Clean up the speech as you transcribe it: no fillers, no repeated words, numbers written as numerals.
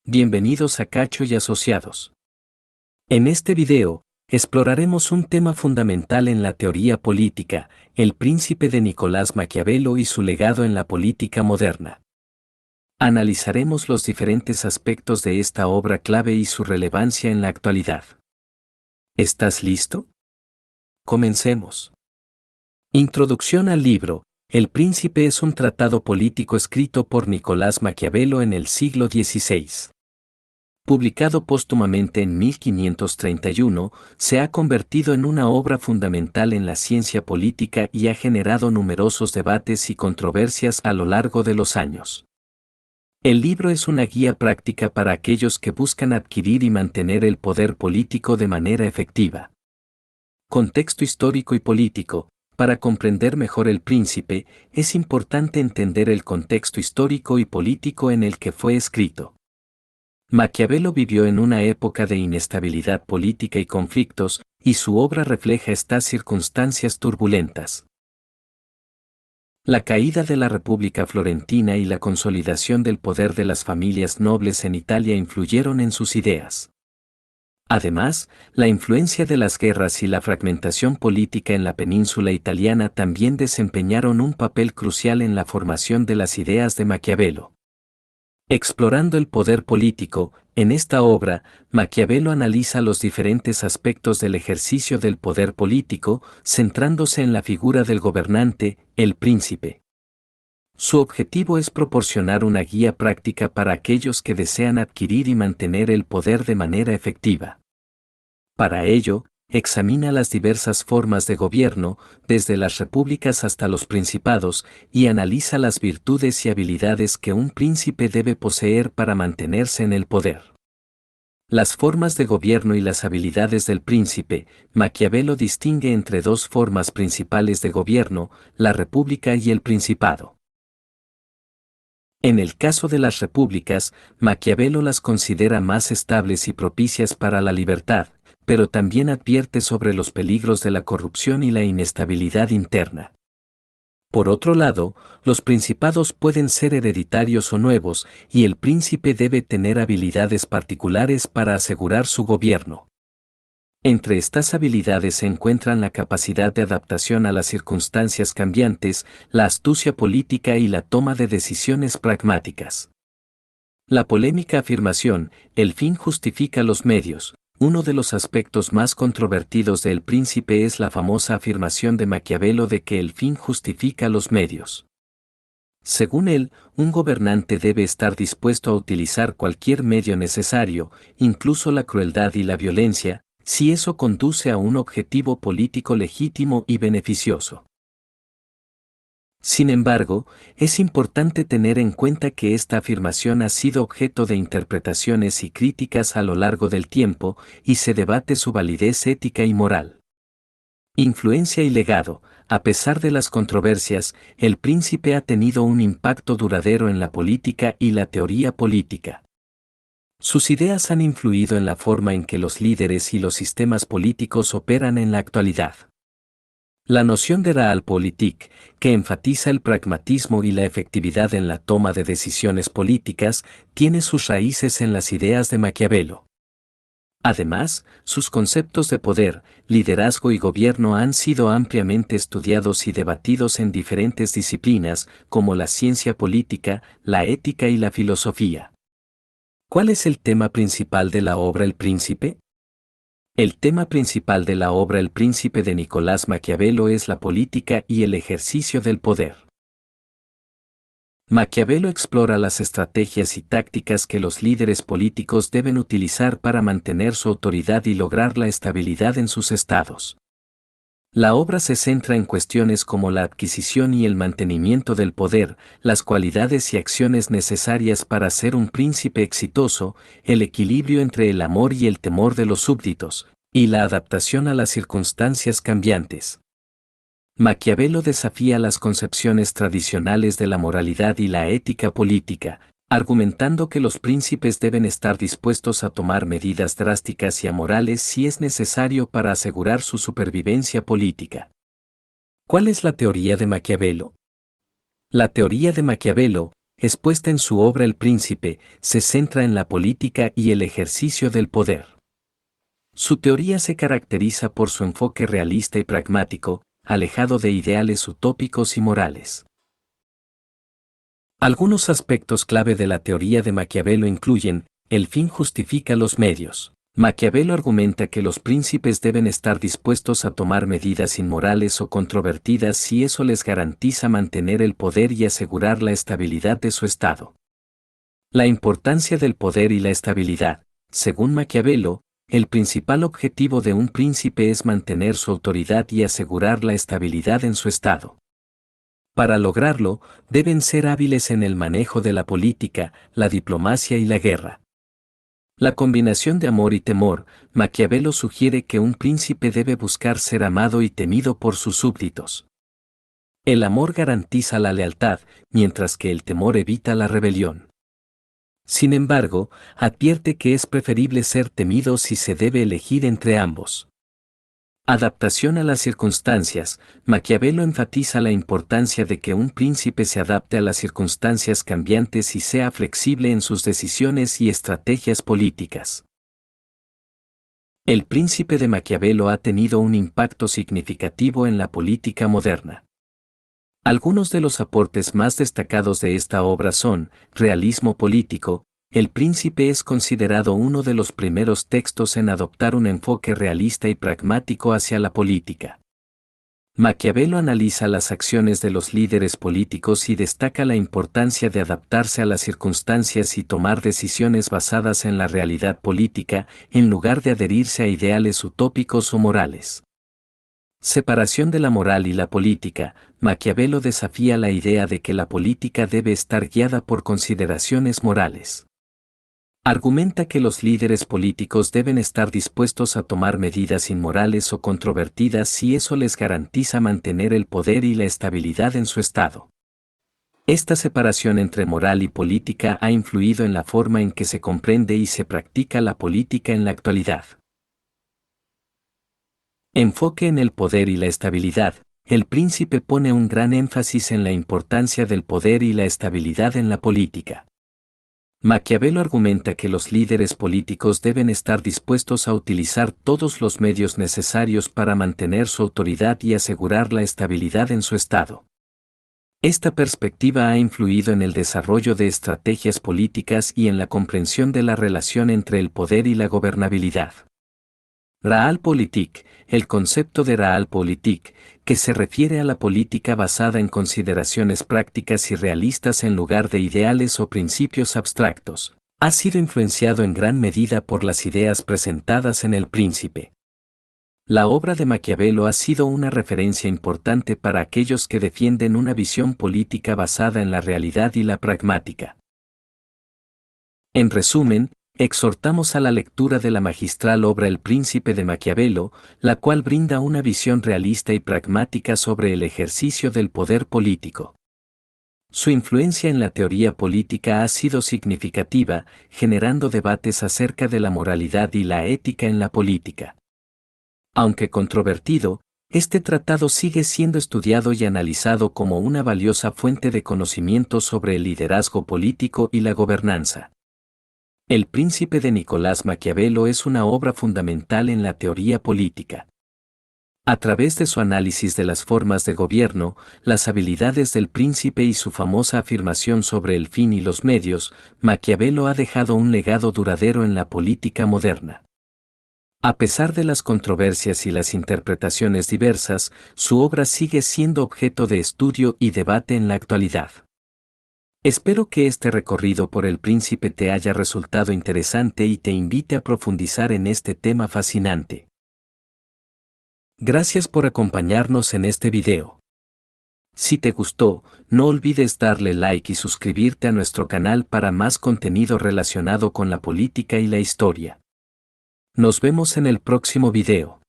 Bienvenidos a Cacho y Asociados. En este video, exploraremos un tema fundamental en la teoría política, el príncipe de Nicolás Maquiavelo y su legado en la política moderna. Analizaremos los diferentes aspectos de esta obra clave y su relevancia en la actualidad. ¿Estás listo? Comencemos. Introducción al libro. El Príncipe es un tratado político escrito por Nicolás Maquiavelo en el siglo XVI. Publicado póstumamente en 1531, se ha convertido en una obra fundamental en la ciencia política y ha generado numerosos debates y controversias a lo largo de los años. El libro es una guía práctica para aquellos que buscan adquirir y mantener el poder político de manera efectiva. Contexto histórico y político. Para comprender mejor El Príncipe, es importante entender el contexto histórico y político en el que fue escrito. Maquiavelo vivió en una época de inestabilidad política y conflictos, y su obra refleja estas circunstancias turbulentas. La caída de la República Florentina y la consolidación del poder de las familias nobles en Italia influyeron en sus ideas. Además, la influencia de las guerras y la fragmentación política en la península italiana también desempeñaron un papel crucial en la formación de las ideas de Maquiavelo. Explorando el poder político, en esta obra, Maquiavelo analiza los diferentes aspectos del ejercicio del poder político, centrándose en la figura del gobernante, el príncipe. Su objetivo es proporcionar una guía práctica para aquellos que desean adquirir y mantener el poder de manera efectiva. Para ello, examina las diversas formas de gobierno, desde las repúblicas hasta los principados, y analiza las virtudes y habilidades que un príncipe debe poseer para mantenerse en el poder. Las formas de gobierno y las habilidades del príncipe. Maquiavelo distingue entre dos formas principales de gobierno, la república y el principado. En el caso de las repúblicas, Maquiavelo las considera más estables y propicias para la libertad, pero también advierte sobre los peligros de la corrupción y la inestabilidad interna. Por otro lado, los principados pueden ser hereditarios o nuevos, y el príncipe debe tener habilidades particulares para asegurar su gobierno. Entre estas habilidades se encuentran la capacidad de adaptación a las circunstancias cambiantes, la astucia política y la toma de decisiones pragmáticas. La polémica afirmación, el fin justifica los medios. Uno de los aspectos más controvertidos de El Príncipe es la famosa afirmación de Maquiavelo de que el fin justifica los medios. Según él, un gobernante debe estar dispuesto a utilizar cualquier medio necesario, incluso la crueldad y la violencia, si eso conduce a un objetivo político legítimo y beneficioso. Sin embargo, es importante tener en cuenta que esta afirmación ha sido objeto de interpretaciones y críticas a lo largo del tiempo, y se debate su validez ética y moral. Influencia y legado. A pesar de las controversias, El Príncipe ha tenido un impacto duradero en la política y la teoría política. Sus ideas han influido en la forma en que los líderes y los sistemas políticos operan en la actualidad. La noción de Realpolitik, que enfatiza el pragmatismo y la efectividad en la toma de decisiones políticas, tiene sus raíces en las ideas de Maquiavelo. Además, sus conceptos de poder, liderazgo y gobierno han sido ampliamente estudiados y debatidos en diferentes disciplinas, como la ciencia política, la ética y la filosofía. ¿Cuál es el tema principal de la obra El Príncipe? El tema principal de la obra El Príncipe de Nicolás Maquiavelo es la política y el ejercicio del poder. Maquiavelo explora las estrategias y tácticas que los líderes políticos deben utilizar para mantener su autoridad y lograr la estabilidad en sus estados. La obra se centra en cuestiones como la adquisición y el mantenimiento del poder, las cualidades y acciones necesarias para ser un príncipe exitoso, el equilibrio entre el amor y el temor de los súbditos, y la adaptación a las circunstancias cambiantes. Maquiavelo desafía las concepciones tradicionales de la moralidad y la ética política, argumentando que los príncipes deben estar dispuestos a tomar medidas drásticas y amorales si es necesario para asegurar su supervivencia política. ¿Cuál es la teoría de Maquiavelo? La teoría de Maquiavelo, expuesta en su obra El Príncipe, se centra en la política y el ejercicio del poder. Su teoría se caracteriza por su enfoque realista y pragmático, alejado de ideales utópicos y morales. Algunos aspectos clave de la teoría de Maquiavelo incluyen: el fin justifica los medios. Maquiavelo argumenta que los príncipes deben estar dispuestos a tomar medidas inmorales o controvertidas si eso les garantiza mantener el poder y asegurar la estabilidad de su estado. La importancia del poder y la estabilidad. Según Maquiavelo, el principal objetivo de un príncipe es mantener su autoridad y asegurar la estabilidad en su estado. Para lograrlo, deben ser hábiles en el manejo de la política, la diplomacia y la guerra. La combinación de amor y temor. Maquiavelo sugiere que un príncipe debe buscar ser amado y temido por sus súbditos. El amor garantiza la lealtad, mientras que el temor evita la rebelión. Sin embargo, advierte que es preferible ser temido si se debe elegir entre ambos. Adaptación a las circunstancias. Maquiavelo enfatiza la importancia de que un príncipe se adapte a las circunstancias cambiantes y sea flexible en sus decisiones y estrategias políticas. El Príncipe de Maquiavelo ha tenido un impacto significativo en la política moderna. Algunos de los aportes más destacados de esta obra son: realismo político. El Príncipe es considerado uno de los primeros textos en adoptar un enfoque realista y pragmático hacia la política. Maquiavelo analiza las acciones de los líderes políticos y destaca la importancia de adaptarse a las circunstancias y tomar decisiones basadas en la realidad política, en lugar de adherirse a ideales utópicos o morales. Separación de la moral y la política. Maquiavelo desafía la idea de que la política debe estar guiada por consideraciones morales. Argumenta que los líderes políticos deben estar dispuestos a tomar medidas inmorales o controvertidas si eso les garantiza mantener el poder y la estabilidad en su estado. Esta separación entre moral y política ha influido en la forma en que se comprende y se practica la política en la actualidad. Enfoque en el poder y la estabilidad. El Príncipe pone un gran énfasis en la importancia del poder y la estabilidad en la política. Maquiavelo argumenta que los líderes políticos deben estar dispuestos a utilizar todos los medios necesarios para mantener su autoridad y asegurar la estabilidad en su estado. Esta perspectiva ha influido en el desarrollo de estrategias políticas y en la comprensión de la relación entre el poder y la gobernabilidad. Realpolitik. El concepto de Realpolitik, que se refiere a la política basada en consideraciones prácticas y realistas en lugar de ideales o principios abstractos, ha sido influenciado en gran medida por las ideas presentadas en El Príncipe. La obra de Maquiavelo ha sido una referencia importante para aquellos que defienden una visión política basada en la realidad y la pragmática. En resumen, exhortamos a la lectura de la magistral obra El Príncipe de Maquiavelo, la cual brinda una visión realista y pragmática sobre el ejercicio del poder político. Su influencia en la teoría política ha sido significativa, generando debates acerca de la moralidad y la ética en la política. Aunque controvertido, este tratado sigue siendo estudiado y analizado como una valiosa fuente de conocimiento sobre el liderazgo político y la gobernanza. El Príncipe de Nicolás Maquiavelo es una obra fundamental en la teoría política. A través de su análisis de las formas de gobierno, las habilidades del príncipe y su famosa afirmación sobre el fin y los medios, Maquiavelo ha dejado un legado duradero en la política moderna. A pesar de las controversias y las interpretaciones diversas, su obra sigue siendo objeto de estudio y debate en la actualidad. Espero que este recorrido por El Príncipe te haya resultado interesante y te invite a profundizar en este tema fascinante. Gracias por acompañarnos en este video. Si te gustó, no olvides darle like y suscribirte a nuestro canal para más contenido relacionado con la política y la historia. Nos vemos en el próximo video.